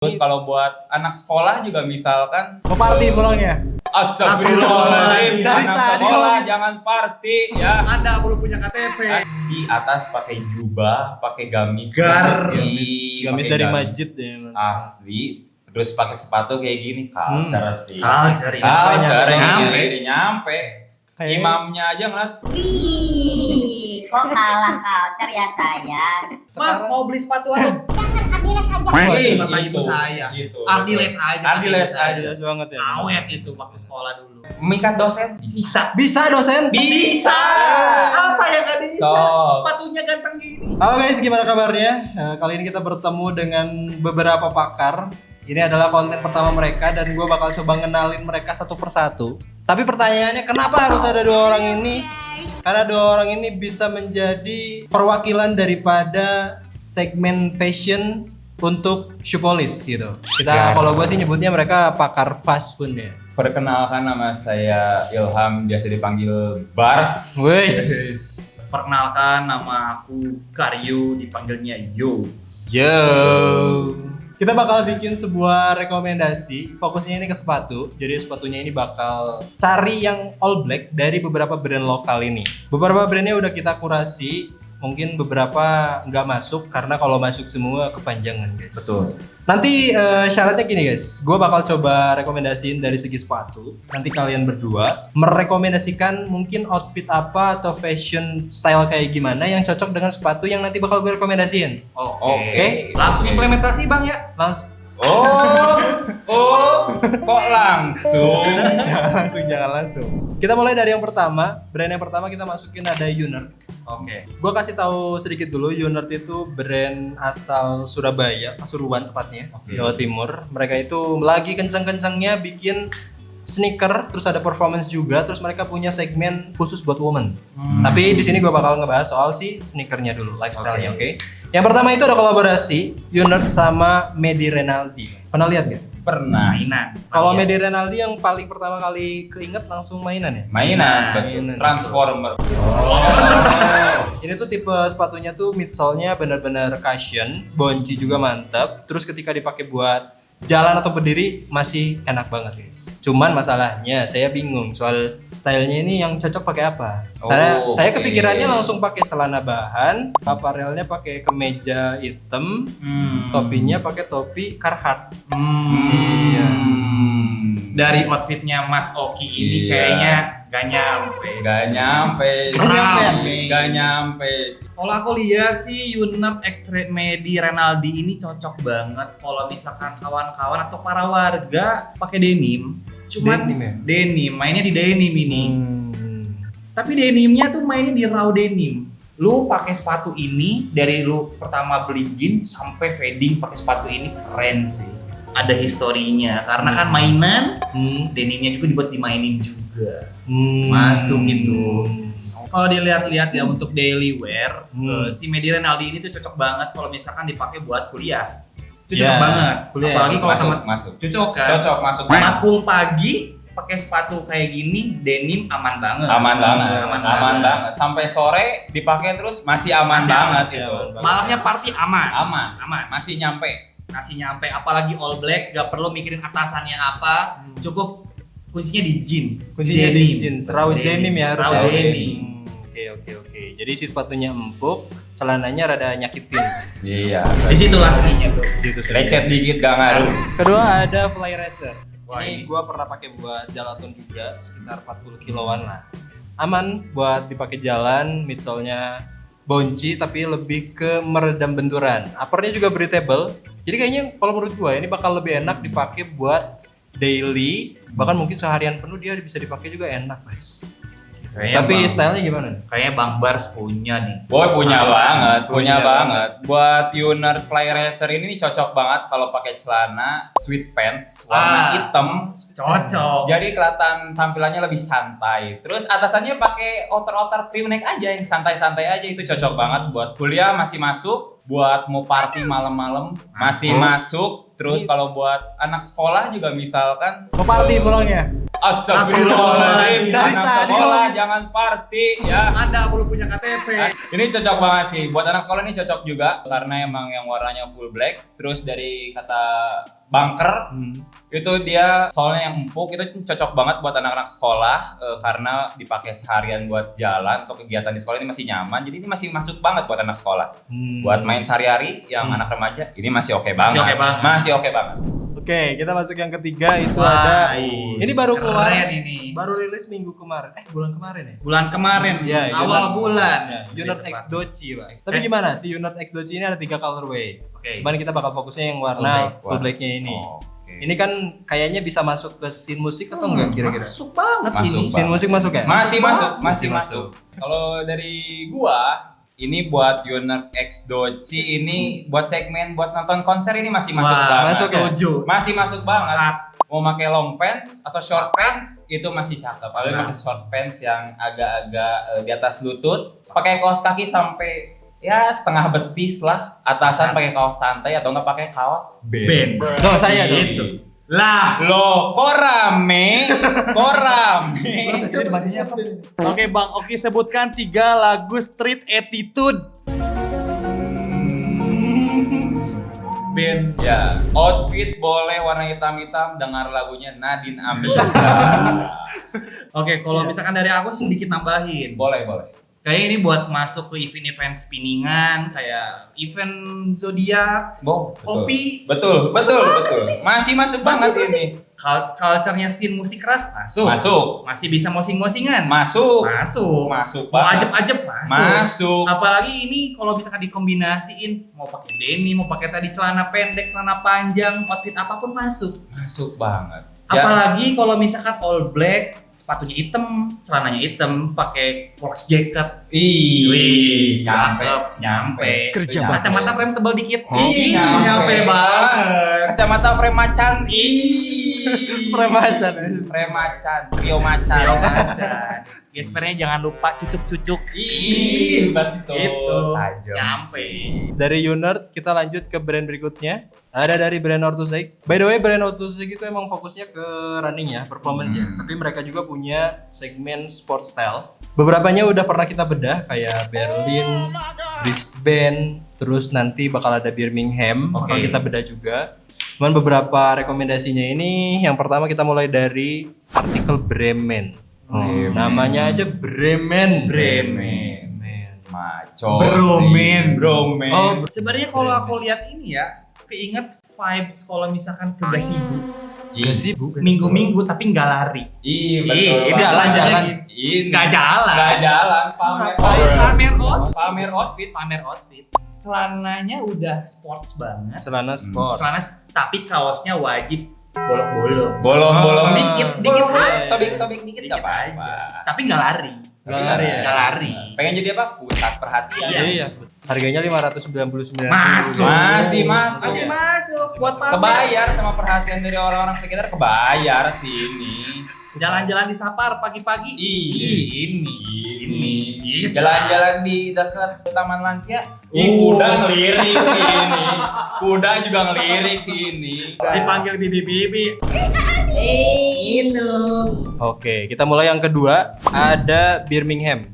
Terus kalau buat anak sekolah juga misalkan Mau party pulangnya? Astagfirullahaladzim, Dari anak tadi sekolah lo- jangan party ya. Anda belum punya KTP. Di atas pakai jubah, pakai gamis, Gamis Gamis pakai dari gamis masjid ya. asli. Terus pakai sepatu kayak gini, culture sih. Culture, Culture nyampe. ini nyampe. Kayak- Imamnya aja ngeliat. Wih, kok kalah culture ya saya? Ma, mau beli sepatu apa? Jangan Adiles aja. Ih, kata ibu gitu, saya. gitu. Ardiles aja. Ardiles aja. Jelas banget ya. Awet itu waktu sekolah dulu. Mikat dosen? Bisa. Bisa dosen? Bisa. Apa yang gak bisa? So. Sepatunya ganteng gini. Halo guys, gimana kabarnya? Kali ini kita bertemu dengan beberapa pakar. Ini adalah konten pertama mereka dan gue bakal coba ngenalin mereka satu persatu. Tapi pertanyaannya kenapa harus ada dua orang ini? Karena dua orang ini bisa menjadi perwakilan daripada segmen fashion untuk Shoepolis gitu. Ya. Kalau gue sih nyebutnya mereka pakar fast food ya. Perkenalkan, nama saya Ilham, biasa dipanggil Bars. Wes. Perkenalkan, nama aku Karyo, dipanggilnya Yo. Yo. Kita bakal bikin sebuah rekomendasi, fokusnya ini ke sepatu. Jadi sepatunya ini bakal cari yang all black dari beberapa brand lokal ini. Beberapa brandnya udah kita kurasi, mungkin beberapa nggak masuk karena kalau masuk semua kepanjangan guys. Betul. Nanti syaratnya gini guys, gue bakal coba rekomendasiin dari segi sepatu. Nanti kalian berdua merekomendasikan mungkin outfit apa atau fashion style kayak gimana yang cocok dengan sepatu yang nanti bakal gue rekomendasiin. Oke. Langsung implementasi bang ya. Langsung, Kok langsung? jangan langsung. Kita mulai dari yang pertama. Brand yang pertama kita masukin ada Unert. Oke. Gue kasih tahu sedikit dulu, Unert itu brand asal Surabaya, Pasuruan tepatnya, Oke. Jawa Timur. Mereka itu lagi kenceng-kencengnya bikin sneaker, terus ada performance juga, terus mereka punya segmen khusus buat woman. Tapi di sini gue bakal ngebahas soal si sneakernya dulu, lifestyle-nya, oke? Yang pertama itu ada kolaborasi Unert sama Medi Renaldi. Pernah lihat gak? Pernah. Mainan. Kalau Iya. Medi Renaldi yang paling pertama kali keinget langsung mainan ya? Mainan, betul. Mainan. Transformer. Ini tuh tipe sepatunya tuh midsole-nya benar-benar cushion, bonci juga mantap. Terus ketika dipakai buat jalan atau berdiri masih enak banget guys. Cuman masalahnya saya bingung soal stylenya ini yang cocok pakai apa. Saya oke. kepikirannya langsung pakai celana bahan, aparelnya pakai kemeja hitam, topinya pakai topi Carhartt. Iya. Dari outfitnya Mas Oki ini Iya. kayaknya gak nyampe. Gak nyampe. Nyampe. Gak nyampe. Kalau aku lihat sih Unert X Medi Renaldi ini cocok banget kalau misalkan kawan-kawan atau para warga pakai denim. Cuman Denim ya? denim, mainnya di denim ini. Hmm. Tapi denimnya tuh mainnya di raw denim. Lu pakai sepatu ini dari lu pertama beli jeans sampai fading pakai sepatu ini keren sih. Ada historinya karena kan mainan, denimnya juga dibuat dimainin juga. Masuk gitu. Kalau dilihat-lihat ya untuk daily wear, si Medi Renaldi ini tuh cocok banget kalau misalkan dipakai buat kuliah. Itu cocok Ya, banget. kuliah. Apalagi kalau Masuk, sama masuk. cocok kan. Cocok, masuk. Matkul pagi pakai sepatu kayak gini, denim aman banget. Aman banget. Aman Aman banget. banget. Sampai sore dipakai terus masih aman Masih banget aman, itu. aman banget. Malamnya party aman. Aman. Aman. Masih nyampe. Ngasih nyampe, apalagi all black, gak perlu mikirin atasannya apa, cukup kuncinya di jeans. Kuncinya di jeans, raw denim ya harus Raw ya. denim. Oke. Jadi si sepatunya empuk, celananya rada nyakitin sih. Iya. Di situlah seninya bro. Situ Lecet dikit gak ngaruh. Kedua ada Fly Racer. Wah, Ini ini. gua pernah pakai buat jalaton juga, sekitar 40 kiloan lah. Aman buat dipakai jalan, midsole-nya bonci tapi lebih ke meredam benturan. Uppernya juga breathable. Jadi kayaknya kalau menurut gua ini bakal lebih enak dipakai buat daily, bahkan mungkin seharian penuh dia bisa dipakai juga enak, guys. Tapi stylenya gimana nih? Kayaknya Bang Bars punya nih. Boy punya Sama. banget, punya Punya banget. Buat Unert Fly Racer ini cocok banget kalau pakai celana sweat pants warna Ah. hitam. Cocok. Jadi kelihatan tampilannya lebih santai. Terus atasannya pakai outer crew neck aja yang santai-santai aja, itu cocok banget buat kuliah masih masuk, buat mau party malam-malam masih masuk. Terus kalau buat anak sekolah juga misalkan Mau party pulangnya? Astagfirullahaladzim, Dari anak tadi sekolah lo- jangan party ya. Anda belum punya KTP. Ini cocok banget sih, buat anak sekolah ini cocok juga karena emang yang warnanya full black. Terus dari kata bunker itu dia soalnya yang empuk, itu cocok banget buat anak-anak sekolah karena dipakai seharian buat jalan atau kegiatan di sekolah ini masih nyaman. Jadi ini masih masuk banget buat anak sekolah. Buat main sehari-hari yang anak remaja ini masih oke banget. oke banget. Masih oke banget. Oke, kita masuk yang ketiga itu Wah, ada. ih, Ini baru keluar. keren ini. Baru rilis minggu kemarin. Bulan kemarin ya? Bulan kemarin, Ya, awal bulan. Unit X Dochi, Pak. Tapi gimana? Si Unit X Dochi ini ada 3 colorway. Oke. Cuman kita bakal fokusnya yang warna Full black. full black-nya ini. Oke. Ini kan kayaknya bisa masuk ke scene musik atau enggak kira-kira? Masuk banget Masuk, ini. Bang. Scene musik masuk ya? Masih masuk, masih Masih masuk. Kalau dari gua ini buat Unit X Dochi ini buat segmen buat nonton konser ini masih masuk Wah, banget. masuk ya? Setuju. Masih masuk banget. Sepakat. Mau pakai long pants atau short pants itu masih cakep. Apalagi pakai short pants yang agak-agak di atas lutut, pakai kaos kaki sampai ya setengah betis lah. Atasan pakai kaos santai atau enggak pakai kaos Ben. Tuh, saya dong. Gitu. Lah. Loh, kok rame? Kok rame? Oke Bang Oki sebutkan 3 lagu Street Attitude. Ben. Ya, outfit boleh warna hitam-hitam, dengar lagunya Nadine Amizah. Oke, kalau misalkan dari aku sedikit nambahin. Boleh, boleh. Kayak ini buat masuk ke event-event spinningan, kayak event zodiak, Betul. kopi, Betul. Masih masuk banget ini. culture-nya scene musik keras masuk. Masuk. Masih bisa mosing-mosingan. Masuk. Masuk. Masuk Mau banget. ajep-ajep masuk. Masuk. Apalagi ini kalau misalkan dikombinasiin mau pakai denim, mau pakai tadi celana pendek, celana panjang, outfit apapun masuk. Masuk banget. Ya, Apalagi kalau misalkan all black, sepatunya hitam, celananya hitam, pakai works jacket, Ih, cakep, nyampe. Kerja Nyampe. kacamata frame tebal dikit. Ih, nyampe banget. Kacamata frame macan. Ih. Frame macan. Frame macan. Trio macan. Gespernya jangan lupa cucuk-cucuk. Ih, betul. Itu. Tajam. Nyampe. Dari Unert kita lanjut ke brand berikutnya. Ada dari brand Ortusek. By the way, brand Ortusek itu emang fokusnya ke running ya, performance ya. Tapi mereka juga punya segmen sport style. Beberapanya udah pernah kita bedah kayak Berlin, Brisbane, terus nanti bakal ada Birmingham, bakal Oke. kita bedah juga. Cuman beberapa rekomendasinya ini, yang pertama kita mulai dari artikel Bremen. Bremen. Namanya aja Bremen. Bremen. Maco. Bromen. Bromen. Oh, Sebenarnya kalau aku lihat ini ya, keinget vibes kalau misalkan ke gazebo. Gak sibuk. Minggu-minggu tapi nggak lari. Iya, Ih, betul. jalan-jalan. Ini. Nggak jalan. Nggak jalan. Pamer. Pamer outfit. Pamer outfit. Pamer outfit. Celananya udah sports banget. Celana sport. Celana tapi kaosnya wajib bolong-bolong. Bolong-bolong Ah. dikit, Dikit bolong. aja. Sobek-sobek dikit Dikit nggak apa-apa. aja. Tapi nggak lari. Nggak lari ya? Nggak lari. Pengen jadi apa? Pusat perhatian. Iya. Harganya 599. Masuk. Masih masuk. Masih masuk buat pamer. Kebayar sama perhatian dari orang-orang sekitar, kebayar sih ini. Jalan-jalan di Sapar pagi-pagi. Ini. Bisa. Jalan-jalan di dekat Taman Lansia. Ih, Oh. kuda ngelirik sih ini. Kuda juga ngelirik sih ini. Dipanggil bibi-bibi. Itu. Oke, kita mulai yang kedua. Ada Birmingham.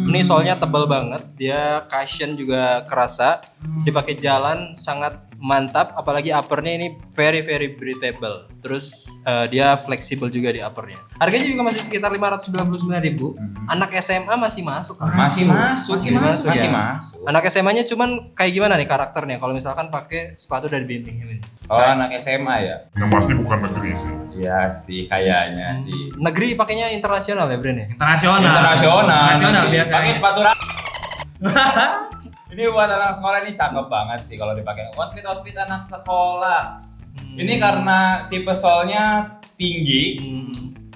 Ini soalnya tebal banget. Dia cushion juga kerasa. Dipakai jalan sangat mantap. Apalagi uppernya ini very breathable. Terus dia fleksibel juga di uppernya. Harganya juga masih sekitar 599.000. Anak SMA masih masuk. Masih masuk. Masih masuk Masih ya? masuk. Anak SMA-nya cuman kayak gimana nih karakternya kalau misalkan pakai sepatu dari Birmingham ini? Oh, anak SMA ya? Yang pasti bukan negeri sih. Iya sih, kayaknya sih. Negeri pakainya internasional ya brand ya? Internasional. Internasional biasanya. Pakai sepatu Ini buat anak sekolah ini cakep banget sih kalau dipakai. Outfit anak sekolah. Ini karena tipe solnya tinggi.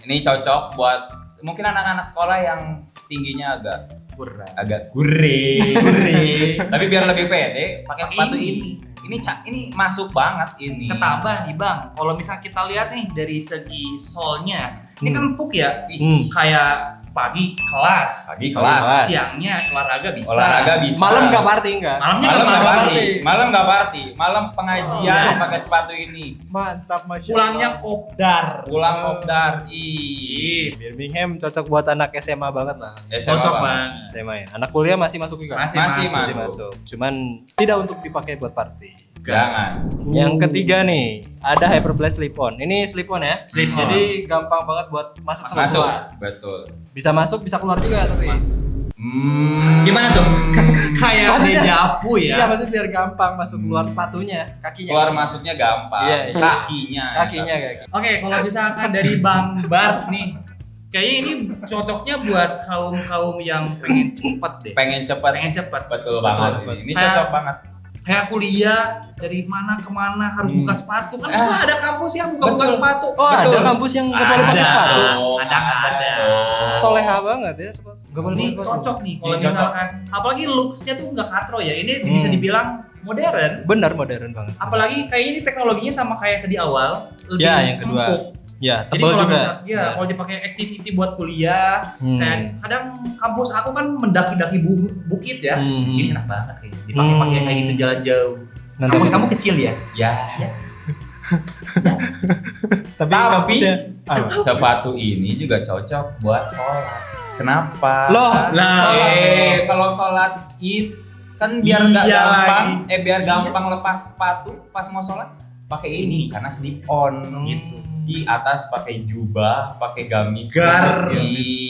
Ini cocok buat mungkin anak-anak sekolah yang tingginya agak gurih. Tapi biar lebih pede, pakai sepatu ini. Ini masuk banget ini. Ketambah nih Bang, kalau misalnya kita lihat nih dari segi solnya, ini kan empuk ya, Hmm. kayak pagi kelas. Pagi kelas. Siangnya olahraga bisa. Olahraga bisa. Malam nggak party nggak? Malamnya Malam nggak nggak party. party. Malam nggak party. Malam pengajian pakai sepatu ini. Mantap, Masya Pulangnya Allah. kopdar. Pulang kopdar. Ih. Birmingham cocok buat anak SMA banget lah. Cocok banget. SMA ya. Anak kuliah masih masuk juga. Masih Masih masuk. Cuman tidak untuk dipakai buat party. Jangan. Yang ketiga nih, ada Hyperblast slip-on. Ini slip-on ya. Slip-on. Jadi gampang banget buat masuk sama Masuk. keluar. Betul. Bisa masuk, bisa keluar juga tapi. Gimana tuh? Kayak Maksudnya- dejavu ya. Iya, maksudnya biar gampang masuk keluar sepatunya, kakinya. Keluar masuknya gampang. Iya, iya. Kakinya. Kakinya kayak. Oke, kalau misalkan dari Bang Bars nih, kayaknya ini cocoknya buat kaum yang pengen cepet deh. Pengen cepat. Pengen cepet. Betul banget. betul. Ini cocok banget. Kayak kuliah dari mana ke mana harus buka sepatu kan semua ada kampus yang buka Betul. sepatu. Oh, ada kampus yang nggak boleh pakai Ada. sepatu. Ada. Soleha banget ya, nggak boleh Ini pakai sepatu. cocok nih kalau Ini cocok. misalkan apalagi looks-nya tuh nggak katro ya. Ini bisa dibilang modern. Benar modern banget. Apalagi kayak ini teknologinya sama kayak tadi awal, lebih Ya, yang kedua. empuk. Ya, Jadi tebal kalau juga. bisa, ya kalau dipakai activity buat kuliah, Hmm. kayak kadang kampus aku kan mendaki-daki bukit ya. Hmm. Ini enak banget kayaknya. Dipakai-pakai kayak gitu jalan jauh. Nanti Kampus kamu kecil ya? Ya. tapi Tapi- kampusnya apa? Sepatu ini juga cocok buat sholat. Kenapa? Loh, Kalau sholat id kan biar nggak Iya gampang, lagi. biar gampang lepas sepatu pas mau sholat pakai ini karena slip on gitu. Di atas pakai jubah, pakai gamis, gamis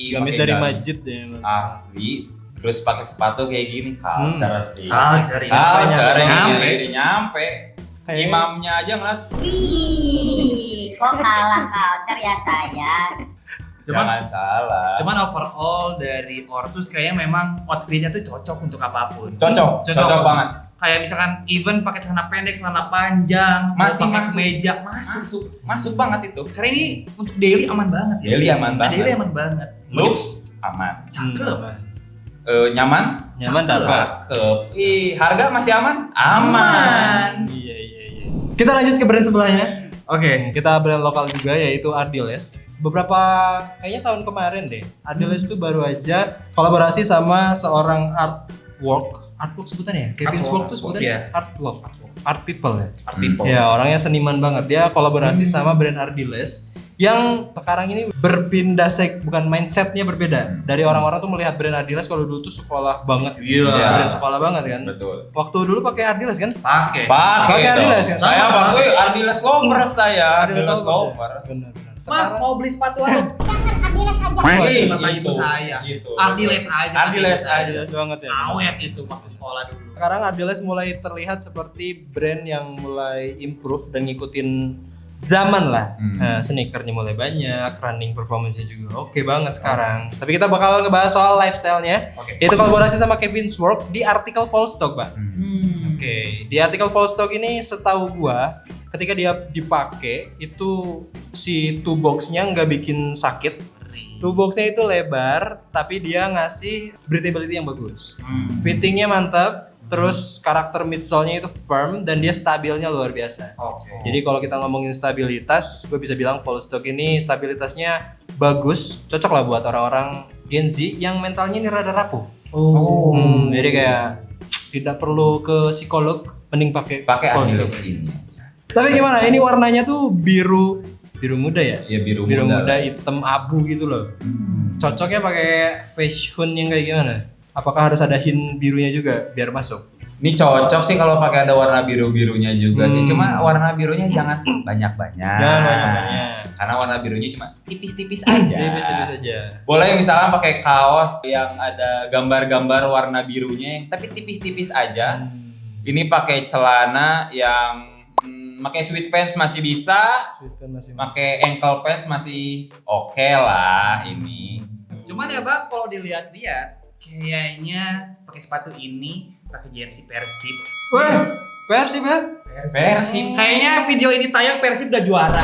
pakai dari gamis masjid ya. asli. Terus pakai sepatu kayak gini, culture sih. Culture, Culture nyampe. nyampe. Kayak- Imamnya aja ngeliat. Wih, kok kalah culture ya saya? Jangan salah. Cuman overall dari Ortus kayaknya memang outfitnya tuh cocok untuk apapun. Cocok banget. Kayak misalkan even pakai celana pendek, celana panjang, Masih mau pakai masuk. kemeja, masuk. Masuk banget itu. Karena ini untuk daily aman banget ya. Daily aman banget. Daily aman banget. Looks aman. Cakep. Nyaman? Nyaman Cakep. dapat. Cakep. Harga masih aman? Aman. Iya. Kita lanjut ke brand sebelahnya. Oke, kita brand lokal juga yaitu Ardiles. Beberapa kayaknya tahun kemarin deh, Ardiles tuh baru aja kolaborasi sama seorang artwork sebutannya ya? Kevin's Artwork, Work tuh sebutannya iya. art people ya. Art people. Ya, orangnya seniman banget. Dia kolaborasi sama brand Ardiles yang sekarang ini berpindah bukan mindsetnya berbeda. Dari orang-orang tuh melihat brand Ardiles kalau dulu tuh sekolah banget. Iya. Brand sekolah banget kan. Betul. Waktu dulu pakai Ardiles kan? Pakai. Pakai Pakai Adidas kan? Saya Sama. pakai Ardiles lovers saya. Ardiles Ardiles lovers. lovers. Benar. Ma, Sekarang mau beli sepatu aja. Wih, Kata gitu. ibu saya. Gitu. Ardiles aja. Ardiles aja. Ardiles banget ya. Awet itu waktu sekolah dulu. Sekarang Ardiles mulai terlihat seperti brand yang mulai improve dan ngikutin zaman lah. Nah, sneakernya mulai banyak, running performance-nya juga oke banget sekarang. Tapi kita bakal ngebahas soal lifestyle-nya. Oke. Yaitu kolaborasi sama Kevin's Work di artikel Volstock, Pak. Hmm. Oke, di artikel Volstock ini setahu gua ketika dia dipakai itu si two box-nya nggak bikin sakit. Two box-nya itu lebar tapi dia ngasih breathability yang bagus. Fittingnya mantap, terus karakter midsole-nya itu firm dan dia stabilnya luar biasa. Oke. Jadi kalau kita ngomongin stabilitas, gue bisa bilang Volstock ini stabilitasnya bagus, cocok lah buat orang-orang Gen Z yang mentalnya ini rada rapuh. Oh. Jadi kayak tidak perlu ke psikolog, mending pakai Ardiles Volstock. ini. Tapi gimana? Ini warnanya tuh biru muda ya? Ya biru Muda, muda. hitam abu gitu loh. Cocoknya pakai fashion yang kayak gimana? Apakah harus ada hint birunya juga biar masuk? Ini cocok sih kalau pakai ada warna biru-birunya juga sih. Hmm. Cuma warna birunya jangan banyak-banyak. Jangan banyak-banyak. Karena warna birunya cuma tipis-tipis aja. Tipis-tipis aja. Boleh misalkan pakai kaos yang ada gambar-gambar warna birunya tapi tipis-tipis aja. Ini pakai celana yang pakai sweat pants masih bisa, pakai ankle pants masih oke lah ini. Cuman ya Bang, kalau dilihat-lihat kayaknya pakai sepatu ini pakai jersey Persib. Weh, Persib ya? Persib. Kayaknya video ini tayang Persib udah juara.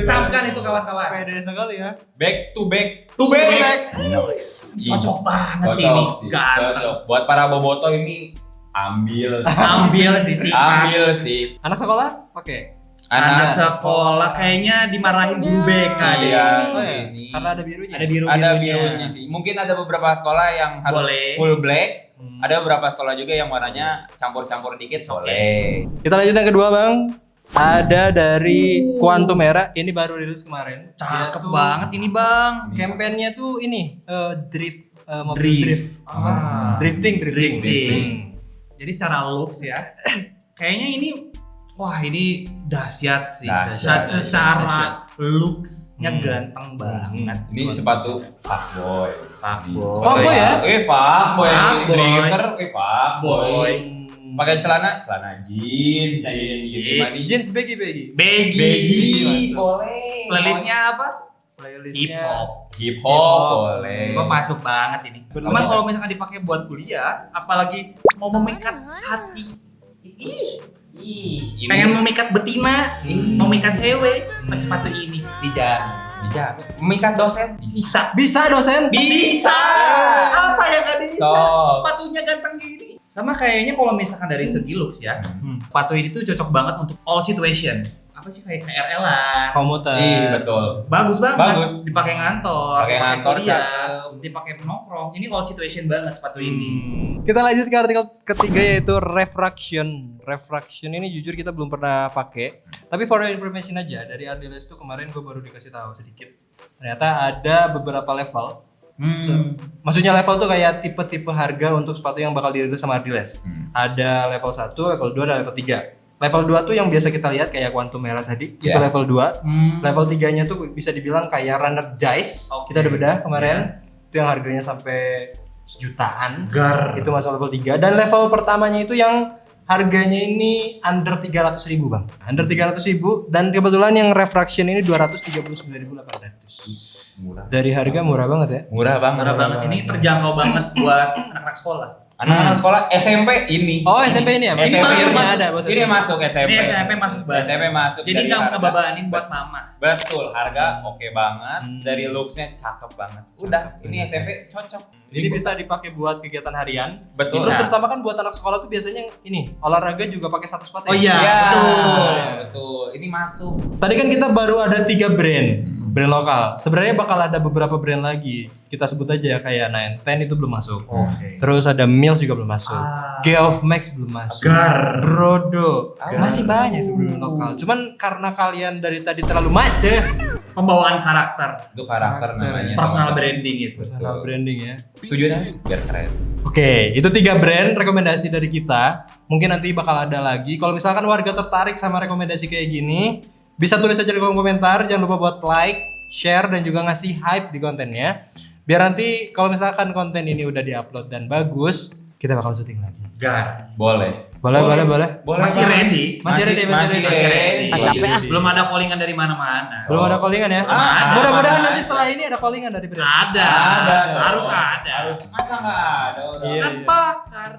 Camkan itu kawan-kawan. Pede sekali ya. Back to back. Ih, Cocok banget sih cocok ini. sih, Ganteng. cocok. Buat para boboto ini ambil Ambil sih sikat. ambil sih. Anak sekolah pakai. Anak sekolah kayaknya dimarahin guru BK deh. Iya. Oh, ya? Ini. Karena ada birunya. Ada biru Ada birunya sih. Mungkin ada beberapa sekolah yang harus Boleh. full black. Hmm. Ada beberapa sekolah juga yang warnanya campur-campur dikit boleh. Kita lanjut yang kedua, Bang. Ada dari Quantum Era, ini baru rilis kemarin. Dia Cakep tuh banget ini bang. Campaign-nya tuh ini drift, mobil drift. Ah. Drifting. Drifting. Jadi secara looks ya, kayaknya ini ini dahsyat sih. Dahsyat. Secara looks-nya Hmm. ganteng banget. Ini sepatu fuckboy. Fuckboy. Fuckboy ya? Fuckboy. Fuckboy. Drifter, fuckboy. Boy. Pakai celana jeans, Jeans baggy. Baggy. boleh. Playlistnya apa? Playlistnya Hip hop. Hip hop boleh. Gua masuk banget ini. Bener. Cuman kalau misalkan dipakai buat kuliah, apalagi mau memikat hati. Ih, Ih, ini pengen memikat betina, memikat cewek, pakai Hmm. sepatu ini dijamin. dijamin. Memikat dosen Bisa. Bisa dosen? Bisa. Apa yang gak bisa? Sok. Sepatunya ganteng gini. Sama kayaknya kalau misalkan dari segi looks ya, Hmm. sepatu ini tuh cocok banget untuk all situation. Apa sih kayak KRL-an. Komuter. Iya betul. Bagus banget. Bagus. Dipakai ngantor, Pakai ngantor, kuliah, cakep. dipakai nongkrong. Ini all situation banget sepatu ini. Kita lanjut ke artikel ketiga yaitu refraction. Refraction ini jujur kita belum pernah pakai. Tapi for your information aja, dari Ardiles itu kemarin gue baru dikasih tahu sedikit. Ternyata ada beberapa level. Maksudnya level tuh kayak tipe-tipe harga untuk sepatu yang bakal dirilis sama Ardiles. Ada level 1, level 2, dan level 3. Level 2 tuh yang biasa kita lihat kayak Quantum Era tadi, itu level 2. Level 3-nya tuh bisa dibilang kayak Runner Jice. Oke. Kita udah bedah kemarin. Itu yang harganya sampai sejutaan. Gar. Itu masuk level 3. Dan level pertamanya itu yang harganya ini under 300.000 bang. Under 300.000 dan kebetulan yang refraction ini 239.800. Murah. Dari harga murah banget ya. Murah banget. Murah banget. Ini terjangkau banget buat anak-anak sekolah. Anak-anak sekolah SMP ini. Oh SMP ini ya? SMP Ini masuk. ada buat Ini masuk SMP. Ini SMP masuk banget. SMP masuk. Jadi dari nggak harga. ngebebanin buat mama. Betul, harga oke banget. Hmm. Dari looks-nya cakep banget. Udah, ini bener. SMP cocok. Ini bisa dipakai buat kegiatan harian. Betul. Terus terutama kan buat anak sekolah tuh biasanya ini olahraga juga pakai satu sepatu. Oh ya? iya, Iya, betul. betul. Ini masuk. Tadi kan kita baru ada 3 brand lokal. Sebenarnya bakal ada beberapa brand lagi. Kita sebut aja kayak 910 itu belum masuk. Oke. Terus ada Mills juga belum masuk. Ah. Geoff Max belum masuk. Gar. Brodo. Gar. Masih banyak sebenarnya lokal. Cuman karena kalian dari tadi terlalu macet, Pembawaan karakter. Itu karakter namanya. Personal branding itu. personal branding ya. Tujuannya biar keren. Oke, itu 3 brand rekomendasi dari kita. Mungkin nanti bakal ada lagi. Kalau misalkan warga tertarik sama rekomendasi kayak gini, bisa tulis aja di kolom komentar. Jangan lupa buat like, share, dan juga ngasih hype di kontennya. Biar nanti kalau misalkan konten ini udah diupload dan bagus, kita bakal syuting lagi. Gar. Boleh. Boleh. Masih ready. Masih ready. Masih ready. Belum ada callingan dari mana-mana. Belum ada callingan ya? Ada. Mudah-mudahan Ada. nanti setelah ini ada callingan dari brand. Ada. Ada. Harus ada. Masa nggak ada? Udah. Iya. Kan pakar.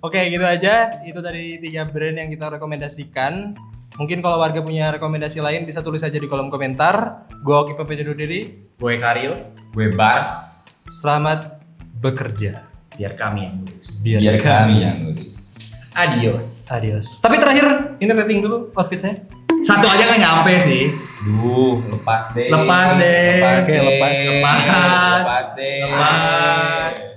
Oke, gitu aja. Itu dari 3 brand yang kita rekomendasikan. Mungkin kalau warga punya rekomendasi lain bisa tulis aja di kolom komentar. Gua Oki Pepe undur diri. Gue Karil. Gue Bars. Selamat bekerja. Biar kami yang lulus. Biar kami yang lulus. Adios. Adios. Tapi terakhir, ini rating dulu outfit saya. Satu aja nggak nyampe sih. Lepas deh. Lepas deh. Oke, lepas. Lepas deh. Lepas.